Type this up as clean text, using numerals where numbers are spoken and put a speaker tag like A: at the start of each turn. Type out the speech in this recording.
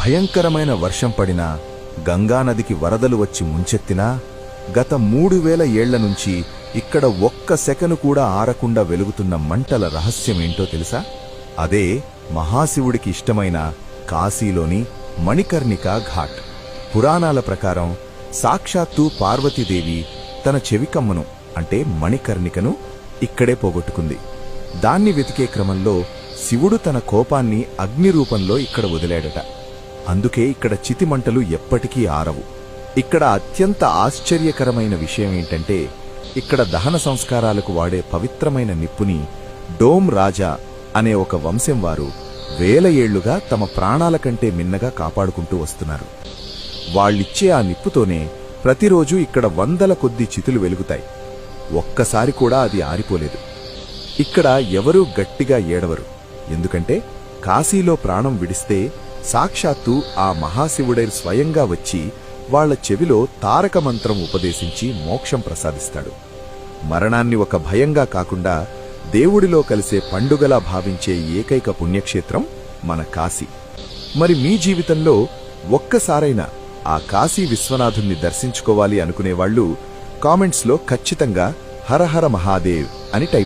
A: భయంకరమైన వర్షం పడినా, గంగానదికి వరదలు వచ్చి ముంచెత్తినా, గత 3000 ఏళ్ల నుంచి ఇక్కడ ఒక్క సెకను కూడా ఆరకుండా వెలుగుతున్న మంటల రహస్యమేంటో తెలుసా? అదే మహాశివుడికి ఇష్టమైన కాశీలోని మణికర్ణికా ఘాట్. పురాణాల ప్రకారం సాక్షాత్తు పార్వతీదేవి తన చెవికమ్మను అంటే మణికర్ణికను ఇక్కడే పోగొట్టుకుంది. దాన్ని వెతికే క్రమంలో శివుడు తన కోపాన్ని అగ్ని రూపంలో ఇక్కడ వదిలాడట. అందుకే ఇక్కడ చితిమంటలు ఎప్పటికీ ఆరవు. ఇక్కడ అత్యంత ఆశ్చర్యకరమైన విషయమేంటంటే, ఇక్కడ దహన సంస్కారాలకు వాడే పవిత్రమైన నిప్పుని డోమ్ రాజా అనే ఒక వంశం వారు 1000 ఏళ్లుగా తమ ప్రాణాల కంటే మిన్నగా కాపాడుకుంటూ వస్తున్నారు. వాళ్ళిచ్చే ఆ నిప్పుతోనే ప్రతిరోజు ఇక్కడ 100ల కొద్దీ చితులు వెలుగుతాయి. ఒక్కసారి కూడా అది ఆరిపోలేదు. ఇక్కడ ఎవరూ గట్టిగా ఏడవరు. ఎందుకంటే కాశీలో ప్రాణం విడిస్తే సాక్షాత్తు ఆ మహాశివుడే స్వయంగా వచ్చి వాళ్ల చెవిలో తారక మంత్రం ఉపదేశించి మోక్షం ప్రసాదిస్తాడు. మరణాన్ని ఒక భయంగా కాకుండా దేవుడిలో కలిసే పండుగలా భావించే ఏకైక పుణ్యక్షేత్రం మన కాశీ. మరి మీ జీవితంలో ఒక్కసారైనా ఆ కాశీ విశ్వనాథుణ్ణి దర్శించుకోవాలి అనుకునేవాళ్లు కామెంట్స్లో ఖచ్చితంగా హరహర మహాదేవ్ అని టైప్